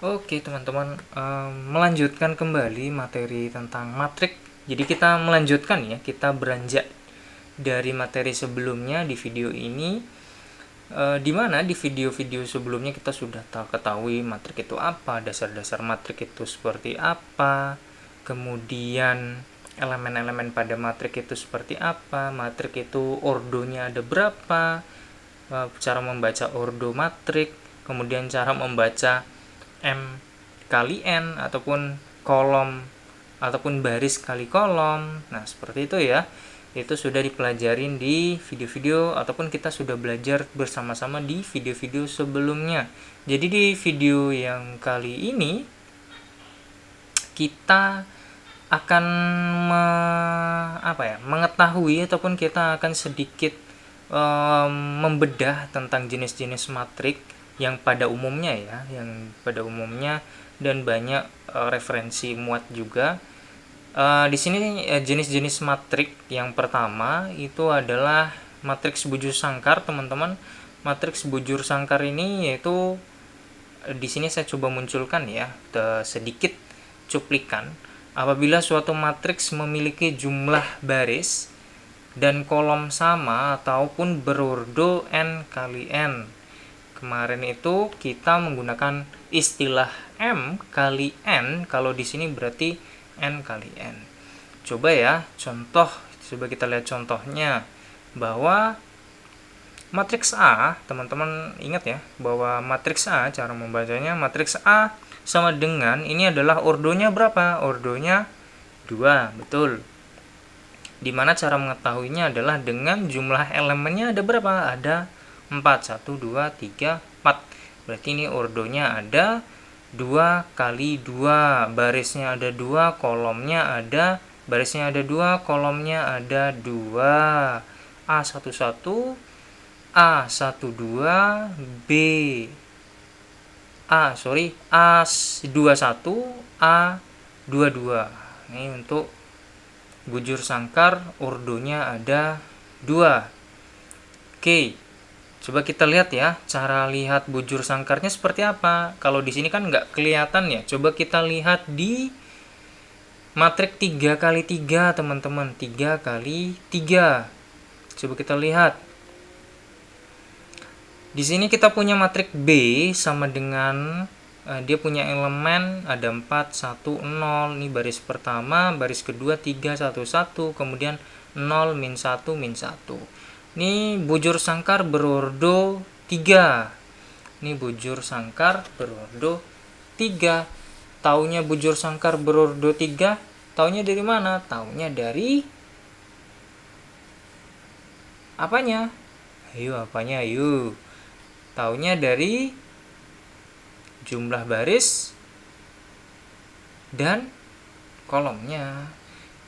Oke teman-teman, melanjutkan kembali materi tentang matrik. Jadi kita melanjutkan ya, kita beranjak dari materi sebelumnya di video ini, di mana di video-video sebelumnya kita sudah ketahui matrik itu apa, dasar-dasar matrik itu seperti apa, kemudian elemen-elemen pada matrik itu seperti apa, matrik itu ordonya ada berapa, cara membaca ordo matrik, kemudian cara membaca M kali N ataupun kolom ataupun baris kali kolom. Nah, seperti itu ya. Itu sudah dipelajarin di video-video ataupun kita sudah belajar bersama-sama di video-video sebelumnya. Jadi di video yang kali ini kita akan mengetahui ataupun kita akan sedikit membedah tentang jenis-jenis matrik yang pada umumnya dan banyak referensi muat juga. Di sini jenis-jenis matrik yang pertama itu adalah matriks bujur sangkar, teman-teman. Matriks bujur sangkar ini yaitu di sini saya coba munculkan ya sedikit cuplikan. Apabila suatu matriks memiliki jumlah baris dan kolom sama ataupun berordo n kali n. Kemarin itu kita menggunakan istilah M kali N, kalau di sini berarti N kali N. Coba ya, coba kita lihat contohnya, bahwa matriks A, teman-teman ingat ya, bahwa matriks A, cara membacanya, matriks A sama dengan, ini adalah ordonya berapa? Ordonya 2, betul. Dimana cara mengetahuinya adalah dengan jumlah elemennya ada berapa? Ada 4, 1, 2, 3, 4. Berarti ini ordonya ada 2 kali 2, barisnya ada 2, kolomnya ada, barisnya ada 2, kolomnya ada 2. A11, A12, A21, A22. Ini untuk bujur sangkar ordonya ada 2. Oke. Coba kita lihat ya, cara lihat bujur sangkarnya seperti apa. Kalau di sini kan nggak kelihatan ya. Coba kita lihat di matrik 3 kali 3, teman-teman. 3 kali 3. Coba kita lihat. Di sini kita punya matrik B sama dengan dia punya elemen ada 4, 1, 0. Ini baris pertama, baris kedua 3, 1, 1, kemudian 0, min 1, min 1. Ini bujur sangkar berordo 3. Ini bujur sangkar berordo 3. Taunya bujur sangkar berordo 3, taunya dari mana? Taunya dari apanya? Ayo. Taunya dari jumlah baris dan kolomnya.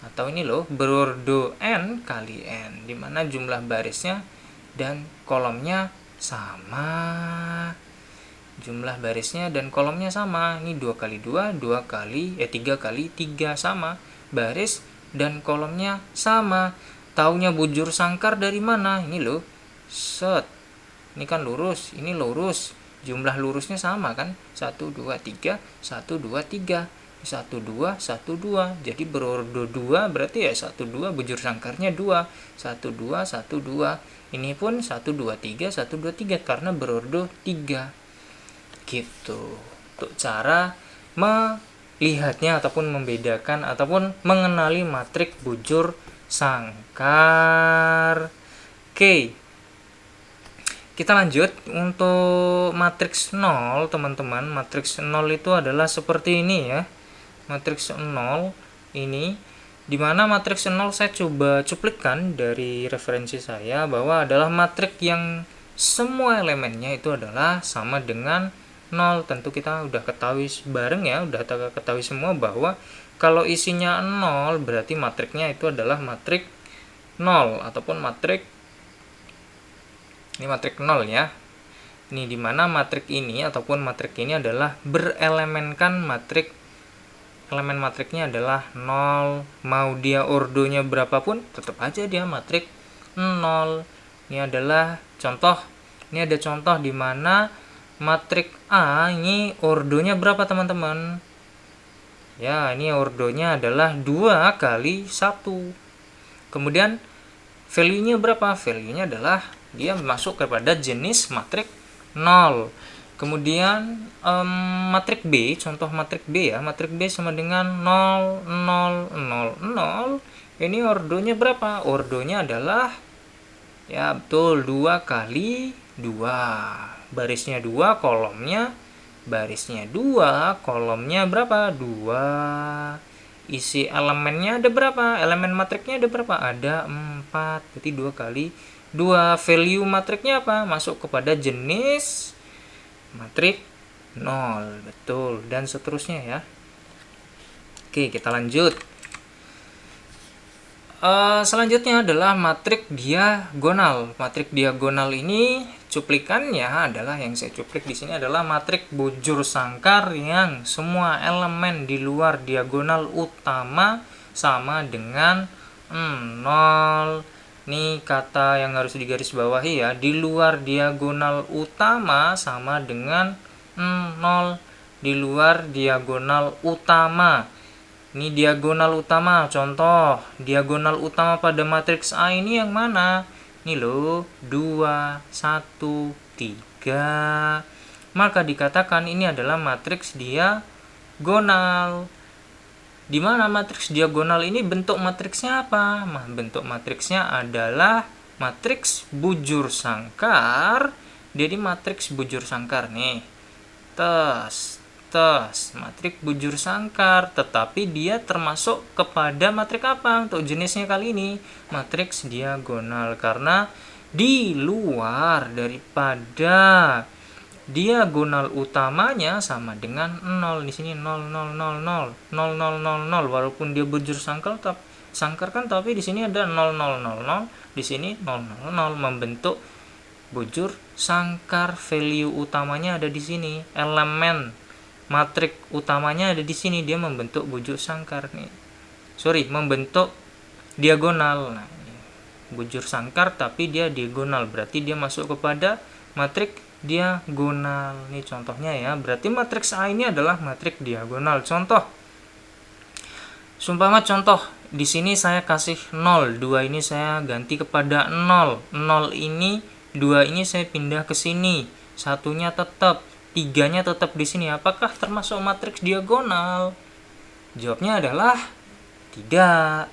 Atau ini loh, berordo n kali n, dimana jumlah barisnya dan kolomnya sama. Jumlah barisnya dan kolomnya sama. Ini 2 kali 2, 3 kali 3 sama. Baris dan kolomnya sama. Taunya bujur sangkar dari mana? Ini loh, set. Ini kan lurus, ini lurus. Jumlah lurusnya sama kan? 1, 2, 3, 1, 2, 3. 1, 2, 1, 2. Jadi berordo 2 berarti ya 1, 2, bujur sangkarnya 2. 1, 2, 1, 2. Ini pun 1, 2, 3, 1, 2, 3 karena berordo 3. Gitu. Untuk cara melihatnya ataupun membedakan ataupun mengenali matrik bujur sangkar. Oke. Kita lanjut untuk matriks 0, teman-teman. Matriks 0 itu adalah seperti ini ya. Matriks 0 ini, dimana matriks 0 saya coba cuplikan dari referensi saya bahwa adalah matrik yang semua elemennya itu adalah sama dengan 0. Tentu kita udah ketahui bareng ya, udah ketahui semua bahwa kalau isinya 0 berarti matriknya itu adalah matrik 0 ataupun matrik, ini matrik 0 ya. Ini dimana matrik ini ataupun matrik ini adalah berelemenkan matrik, elemen matriknya adalah 0. Mau dia ordonya berapapun tetap aja dia matrik 0. Ini adalah contoh. Ini ada contoh di mana Matrik A ini ordonya berapa teman-teman? Ya, ini ordonya adalah 2 kali 1. Kemudian value-nya berapa? Value-nya adalah dia masuk kepada jenis matrik 0. Kemudian matrik B, contoh matrik B ya, matrik B sama dengan 0, 0, 0, 0. Ini ordonya berapa? Ordonya adalah, ya betul, 2 kali 2. Barisnya 2, kolomnya barisnya 2, kolomnya berapa? 2. Isi elemennya ada berapa? Elemen matriknya ada berapa? Ada 4. Berarti 2 kali 2. Value matriknya apa? Masuk kepada jenis matrik 0. Betul. Dan seterusnya ya. Oke, kita lanjut. Selanjutnya adalah matrik diagonal. Matrik diagonal ini cuplikannya adalah, yang saya cuplik di sini adalah matrik bujur sangkar yang semua elemen di luar diagonal utama sama dengan 0. Ini kata yang harus digarisbawahi ya, di luar diagonal utama sama dengan 0. Di luar diagonal utama. Ini diagonal utama, contoh diagonal utama pada matriks A ini yang mana? Ini loh, 2, 1, 3. Maka dikatakan ini adalah matriks diagonal. Di mana matriks diagonal ini bentuk matriksnya apa? Bentuk matriksnya adalah matriks bujur sangkar. Jadi matriks bujur sangkar nih. Matrik bujur sangkar, tetapi dia termasuk kepada matrik apa untuk jenisnya kali ini? Matriks diagonal, karena di luar daripada diagonal utamanya sama dengan 0. Di sini 0 0 0 0 0 0 0 0, walaupun dia bujur sangkar kan, tapi di sini ada 0 0 0 0, di sini 0 0 0, membentuk bujur sangkar. Value utamanya ada di sini, elemen matrik utamanya ada di sini, dia membentuk bujur sangkar nih. Membentuk diagonal. Nah, bujur sangkar tapi dia diagonal, berarti dia masuk kepada matrik diagonal. Ini contohnya ya. Berarti matriks A ini adalah matrik diagonal. Contoh. Sumpama contoh, di sini saya kasih 0, 2 ini saya ganti kepada 0. 0 ini, 2 ini saya pindah ke sini. Satunya tetap, 3-nya tetap di sini. Apakah termasuk matriks diagonal? Jawabnya adalah tidak.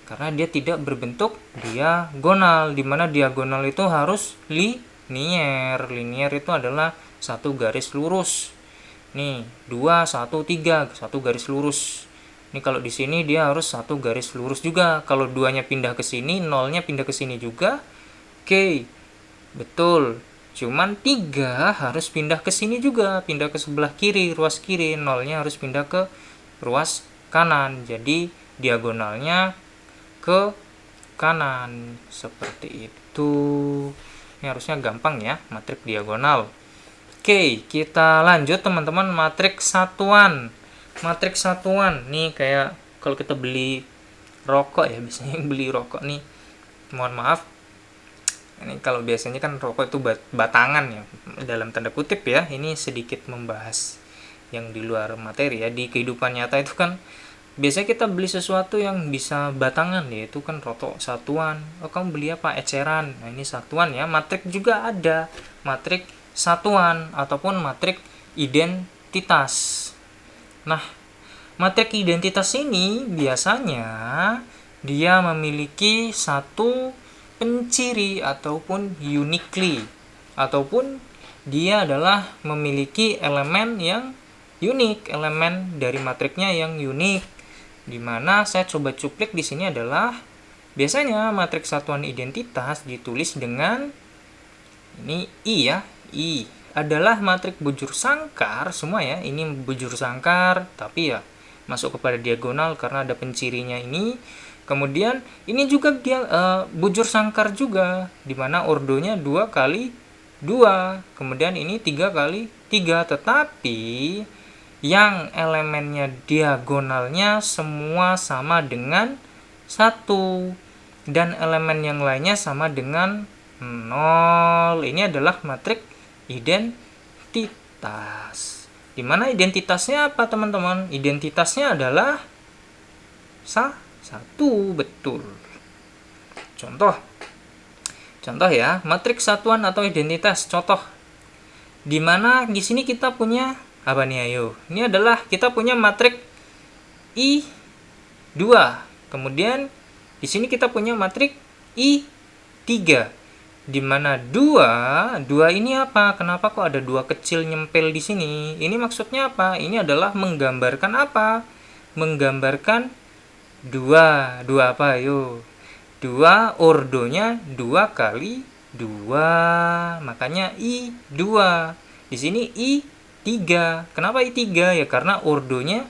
Karena dia tidak berbentuk diagonal, di mana diagonal itu harus linier. Linier itu adalah satu garis lurus. Nih, 2 1 3, satu garis lurus. Ini kalau di sini dia harus satu garis lurus juga. Kalau 2-nya pindah ke sini, 0-nya pindah ke sini juga. Oke. Betul. Cuman 3 harus pindah ke sini juga, pindah ke sebelah kiri, ruas kiri. 0-nya harus pindah ke ruas kanan. Jadi diagonalnya ke kanan, seperti itu. Ini harusnya gampang ya, matrik diagonal. Oke, kita lanjut teman-teman, matrik satuan. Matrik satuan nih kayak kalau kita beli rokok ya, biasanya beli rokok nih, mohon maaf, ini kalau biasanya kan rokok itu batangan ya, dalam tanda kutip ya. Ini sedikit membahas yang di luar materi ya. Di kehidupan nyata itu kan biasanya kita beli sesuatu yang bisa batangan, yaitu kan rokok satuan. Oh, kamu beli apa? Eceran. Nah, ini satuan ya. Matrik juga ada, matrik satuan ataupun matrik identitas. Nah, matrik identitas ini biasanya dia memiliki satu penciri ataupun uniquely, ataupun dia adalah memiliki elemen yang unik, elemen dari matriknya yang unik. Dimana saya coba cuplik di sini adalah biasanya matrik satuan identitas ditulis dengan ini I ya, I adalah matrik bujur sangkar semua ya. Ini bujur sangkar tapi ya masuk kepada diagonal karena ada pencirinya ini. Kemudian ini juga dia bujur sangkar juga, dimana ordonya 2 kali 2. Kemudian ini 3 kali 3, tetapi yang elemennya diagonalnya semua sama dengan 1 dan elemen yang lainnya sama dengan 0. Ini adalah matrik identitas. identitas. Dimana identitasnya apa teman-teman? Identitasnya adalah satu, betul. Contoh ya, matriks satuan atau identitas. Contoh, dimana di sini kita punya apa nih, ayo? Ini adalah kita punya matriks I2. Kemudian di sini kita punya matriks I3. Dimana dua ini apa? Kenapa kok ada dua kecil nyempil di sini? Ini maksudnya apa? Ini adalah menggambarkan apa? Menggambarkan dua apa? Ayo. 2 ordonya 2 kali 2, makanya I2. Di sini I3. Kenapa I3? Ya karena ordonya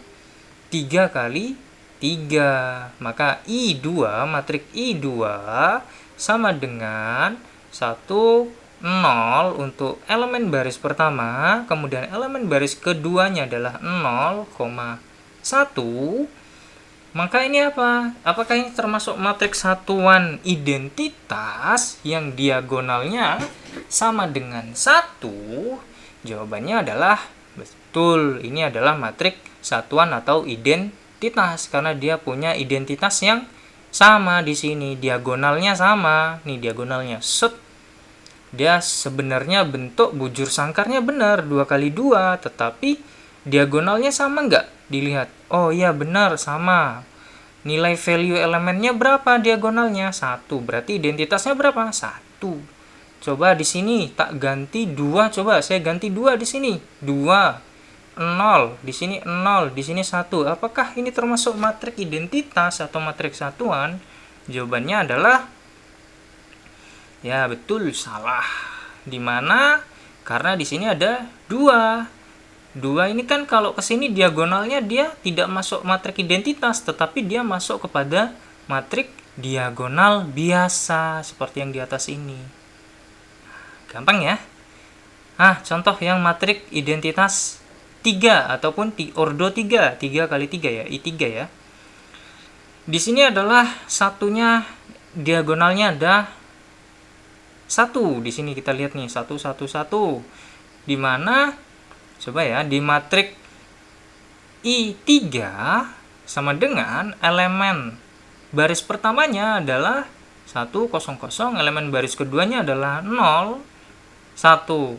3 kali 3. Maka I2, matriks I2 sama dengan 1, 0 untuk elemen baris pertama, kemudian elemen baris keduanya adalah 0,1. Maka ini apa? Apakah ini termasuk matriks satuan identitas yang diagonalnya sama dengan 1? Jawabannya adalah betul. Ini adalah matriks satuan atau identitas karena dia punya identitas yang sama di sini. Diagonalnya sama. Nih diagonalnya set. Dia sebenarnya bentuk bujur sangkarnya benar 2 kali 2, tetapi diagonalnya sama nggak? Dilihat. Oh iya benar, sama. Nilai value elemennya berapa diagonalnya? 1. Berarti identitasnya berapa? 1. Coba di sini tak ganti 2, coba saya ganti 2 di sini. 2, 0, di sini 0, di sini 1. Apakah ini termasuk matriks identitas atau matriks satuan? Jawabannya adalah ya betul, salah. Dimana? Karena di sini ada 2. 2 ini kan kalau ke sini diagonalnya dia tidak masuk matriks identitas, tetapi dia masuk kepada matriks diagonal biasa seperti yang di atas ini. Gampang ya? Contoh yang matriks identitas 3 ataupun ordo 3, 3 kali 3 ya, I3 ya. Di sini adalah satunya diagonalnya ada 1. Di sini kita lihat nih 1 1 1. Di mana coba ya, di matriks I3 sama dengan elemen baris pertamanya adalah 1 0 0, elemen baris keduanya adalah 0 1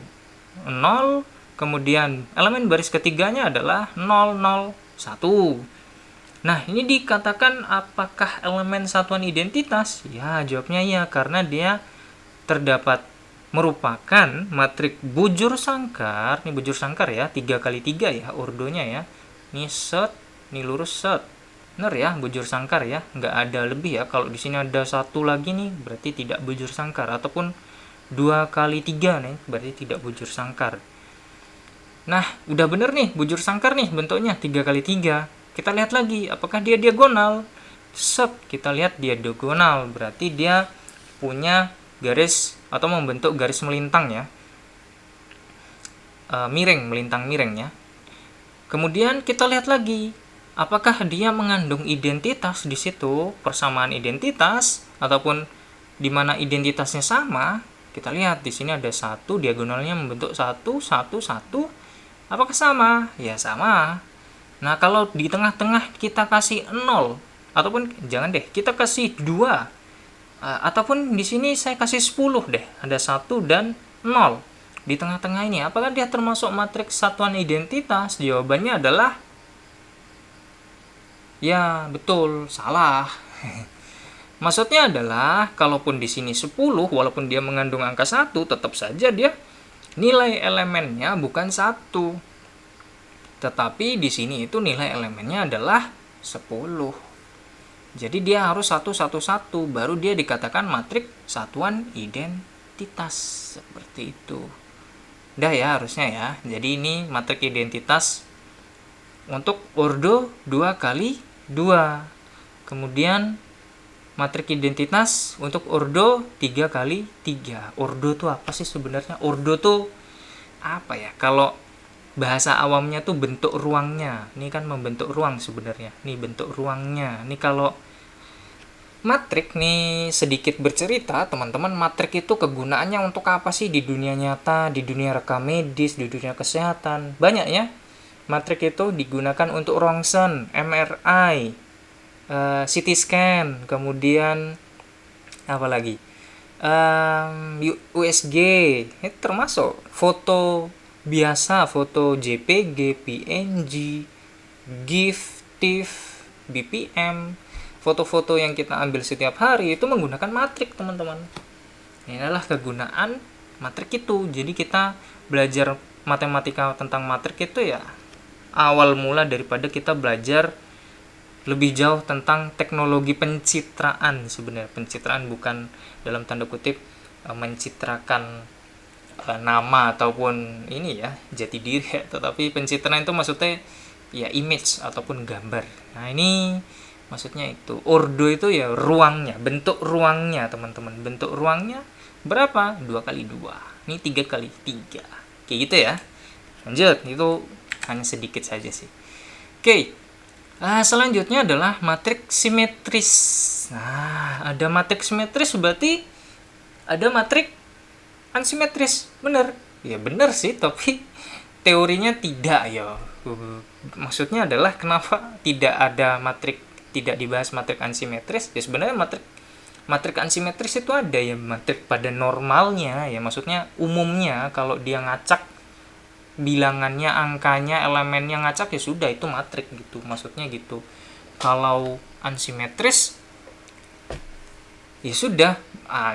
0, kemudian elemen baris ketiganya adalah 0 0 1. Nah, ini dikatakan apakah elemen satuan identitas? Ya, jawabnya ya, karena dia terdapat merupakan matriks bujur sangkar. Ini bujur sangkar ya, 3 kali 3 ya ordonya ya. Ini set, ini lurus set. Benar ya, bujur sangkar ya, nggak ada lebih ya. Kalau di sini ada 1 lagi nih, berarti tidak bujur sangkar. Ataupun 2 kali 3 nih, berarti tidak bujur sangkar. Nah, udah bener nih, bujur sangkar nih bentuknya 3 kali 3. Kita lihat lagi, apakah dia diagonal? Set, kita lihat dia diagonal, berarti dia punya garis atau membentuk garis melintang ya, miring, melintang miring ya. Kemudian kita lihat lagi, apakah dia mengandung identitas di situ, persamaan identitas, ataupun di mana identitasnya sama. Kita lihat di sini ada 1, diagonalnya membentuk 1 1 1. Apakah sama? Ya sama. Nah, kalau di tengah-tengah kita kasih 0, ataupun jangan deh, kita kasih 2. Ataupun di sini saya kasih 10 deh, ada 1 dan 0 di tengah-tengah ini. Apakah dia termasuk matriks satuan identitas? Jawabannya adalah ya betul, salah. Maksudnya adalah kalaupun di sini 10, walaupun dia mengandung angka 1, tetap saja dia nilai elemennya bukan 1. Tetapi di sini itu nilai elemennya adalah 10. Jadi dia harus 1 1 1, baru dia dikatakan matriks satuan identitas. Seperti itu. Udah ya harusnya ya. Jadi ini matriks identitas untuk ordo 2 kali 2. Kemudian matriks identitas untuk ordo 3 kali 3. Ordo tuh apa sih sebenarnya? Ordo tuh apa ya? Kalau bahasa awamnya tuh bentuk ruangnya. Ini kan membentuk ruang sebenarnya. Nih bentuk ruangnya. Ini kalau Matrik nih sedikit bercerita teman-teman, matrik itu kegunaannya untuk apa sih di dunia nyata, di dunia rekam medis, di dunia kesehatan. Banyak ya. Matrik itu digunakan untuk rongsen, MRI, CT scan, kemudian apa lagi? USG, itu termasuk foto biasa, foto JPG, PNG, GIF, TIFF, BPM, foto-foto yang kita ambil setiap hari itu menggunakan matrik teman-teman. Inilah kegunaan matrik itu. Jadi kita belajar matematika tentang matrik itu ya awal mula daripada kita belajar lebih jauh tentang teknologi pencitraan. Sebenarnya pencitraan bukan dalam tanda kutip mencitrakan nama ataupun ini ya jati diri ya, tetapi pencitraan itu maksudnya ya image ataupun gambar. Nah ini maksudnya itu ordo itu ya ruangnya, bentuk ruangnya teman-teman. Bentuk ruangnya berapa? 2 kali 2, ini 3 kali 3, kayak gitu ya. Lanjut, itu hanya sedikit saja sih. Oke, selanjutnya adalah matrik simetris. Nah, ada matrik simetris berarti ada matrik ansimetris, bener? Ya bener sih, tapi teorinya tidak ya. Maksudnya adalah kenapa tidak ada matrik, tidak dibahas matrik ansimetris? Ya sebenarnya matrik ansimetris itu ada ya, matrik pada normalnya ya, maksudnya umumnya kalau dia ngacak bilangannya, angkanya, elemennya ngacak ya sudah itu matrik gitu, maksudnya gitu. Kalau ansimetris ya sudah,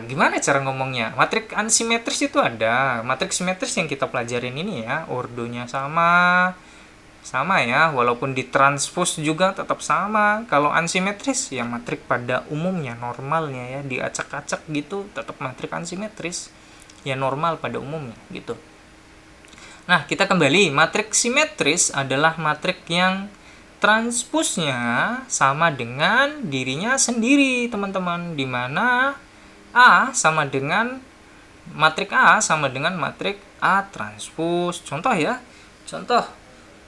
gimana cara ngomongnya? Matrik ansimetris itu ada, matrik simetris yang kita pelajarin ini ya, ordonya sama ya, walaupun ditranspos juga tetap sama. Kalau ansimetris ya matrik pada umumnya, normalnya ya, diacak-acak gitu tetap matrik ansimetris ya, normal pada umumnya gitu. Nah, kita kembali, matrik simetris adalah matrik yang transposnya sama dengan dirinya sendiri, teman-teman. Di mana A sama dengan matrik A transpos. Contoh ya. Contoh,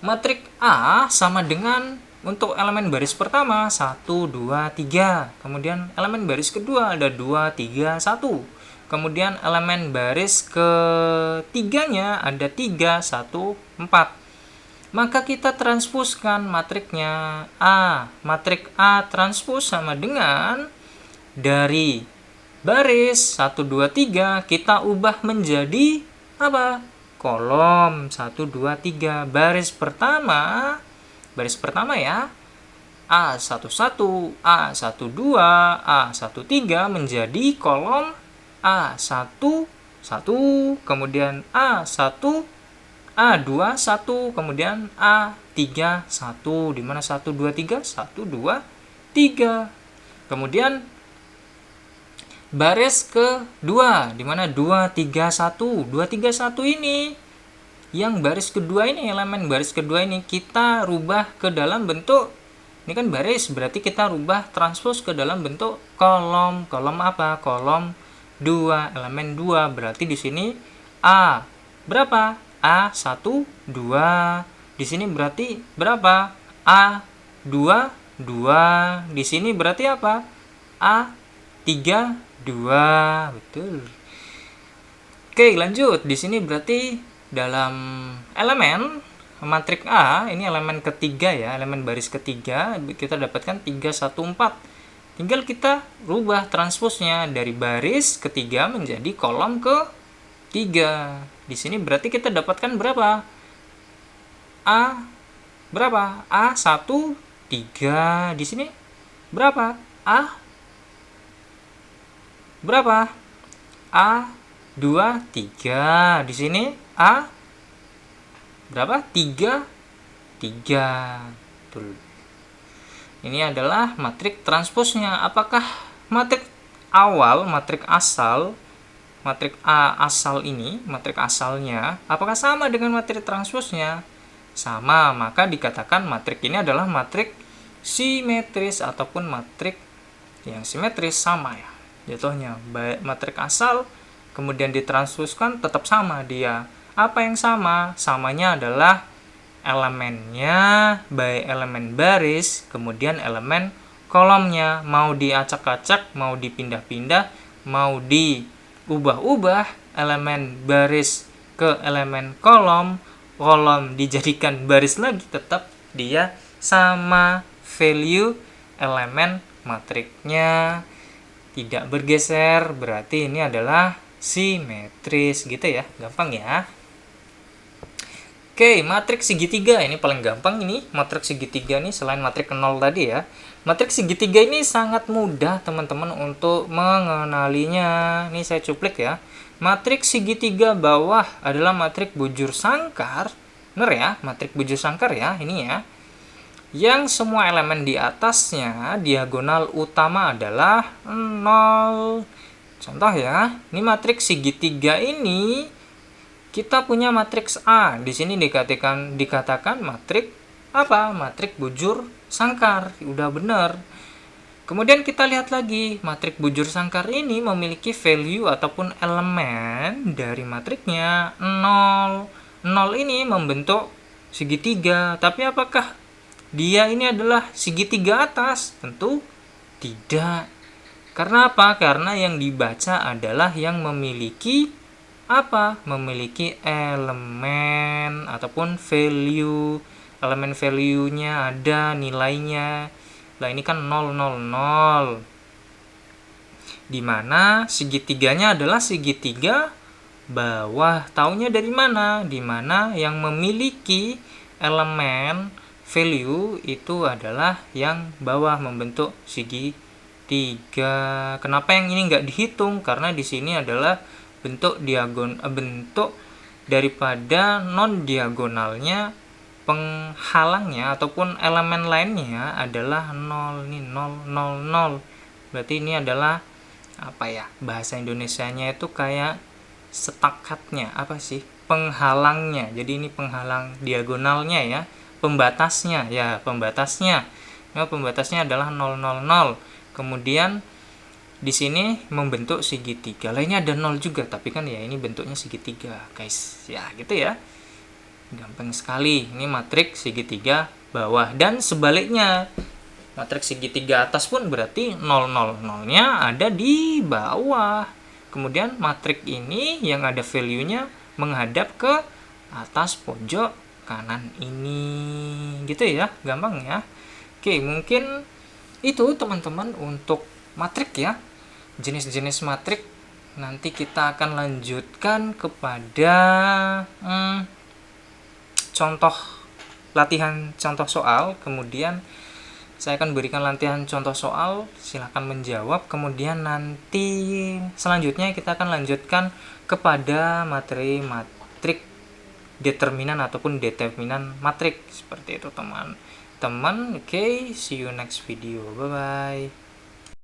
matrik A sama dengan untuk elemen baris pertama 1, 2, 3. Kemudian elemen baris kedua ada 2, 3, 1. Kemudian elemen baris ketiganya ada 3, 1, 4. Maka kita transpuskan matriknya A. Matrik A transpus sama dengan dari baris 1, 2, 3 kita ubah menjadi apa? Kolom 1, 2, 3. Baris pertama ya. A11, A12, A13 menjadi kolom A1, 1, kemudian A1, A2, 1, kemudian A3, 1, di mana 1, 2, 3, 1, 2, 3. Kemudian baris kedua, di mana 2, 3, 1. 2, 3, 1 ini, yang baris kedua ini, elemen baris kedua ini, kita rubah ke dalam bentuk, ini kan baris, berarti kita rubah transpos ke dalam bentuk kolom. Kolom apa? Kolom 2, elemen 2. Berarti di sini A berapa? A1, 2. Di sini berarti berapa? A2, 2. Di sini berarti apa? A3, 2. Betul. Oke, lanjut. Di sini berarti dalam elemen matrik A, ini elemen ketiga ya, elemen baris ketiga, kita dapatkan 3, 1, 4. Tinggal kita rubah transposnya dari baris ketiga menjadi kolom ketiga. Di sini berarti kita dapatkan berapa? A berapa? A1, 3. Di sini berapa? A berapa? A2, 3. Di sini A berapa? 3, 3. Betul. Ini adalah matrik transposnya. Apakah matrik awal, matrik asal, matrik A asal ini, matrik asalnya, apakah sama dengan matrik transposnya? Sama, maka dikatakan matrik ini adalah matrik simetris ataupun matrik yang simetris, sama ya. Jatuhnya matrik asal kemudian ditranspuskan tetap sama dia. Apa yang sama? Samanya adalah elemennya, baik elemen baris, kemudian elemen kolomnya, mau diacak-acak, mau dipindah-pindah, mau diubah-ubah elemen baris ke elemen kolom, kolom dijadikan baris lagi, tetap dia sama value elemen matriknya, tidak bergeser, berarti ini adalah simetris gitu ya, gampang ya. Oke, matriks segitiga ini paling gampang ini, matriks segitiga ini selain matriks 0 tadi ya. Matriks segitiga ini sangat mudah teman-teman untuk mengenalinya. Ini saya cuplik ya. Matriks segitiga bawah adalah matriks bujur sangkar. Bener ya, matriks bujur sangkar ya, ini ya. Yang semua elemen di atasnya diagonal utama adalah 0. Contoh ya, ini matriks segitiga ini kita punya matriks A. Di sini dikatakan matriks apa? Matriks bujur sangkar. Udah benar. Kemudian kita lihat lagi, matriks bujur sangkar ini memiliki value ataupun elemen dari matriksnya 0. 0 ini membentuk segitiga. Tapi apakah dia ini adalah segitiga atas? Tentu tidak. Karena apa? Karena yang dibaca adalah yang memiliki apa? Memiliki elemen ataupun value. Elemen value-nya ada, nilainya. Lah ini kan 0, 0, 0. Dimana segitiganya adalah segitiga bawah. Taunya dari mana? Dimana yang memiliki elemen value itu adalah yang bawah, membentuk segitiga. Kenapa yang ini nggak dihitung? Karena di sini adalah bentuk daripada non diagonalnya, penghalangnya ataupun elemen lainnya adalah 0. Ini 0, 0, 0. Berarti ini adalah apa ya, bahasa Indonesianya itu kayak setakatnya, apa sih, penghalangnya. Jadi ini penghalang diagonalnya ya, pembatasnya ya, pembatasnya. Nah, pembatasnya adalah 0, 0, 0. Kemudian di sini membentuk segitiga. Lainnya ada 0 juga, tapi kan ya ini bentuknya segitiga, guys. Ya, gitu ya. Gampang sekali. Ini matriks segitiga bawah, dan sebaliknya. Matriks segitiga atas pun berarti 0, 0, 0-nya ada di bawah. Kemudian matriks ini yang ada value-nya menghadap ke atas pojok kanan ini. Gitu ya, gampang ya. Oke, mungkin itu teman-teman untuk matriks ya. Jenis-jenis matriks nanti kita akan lanjutkan kepada contoh latihan contoh soal. Kemudian saya akan berikan latihan contoh soal, silahkan menjawab. Kemudian nanti selanjutnya kita akan lanjutkan kepada materi matriks determinan ataupun determinan matriks, seperti itu teman-teman. Oke, see you next video, bye bye.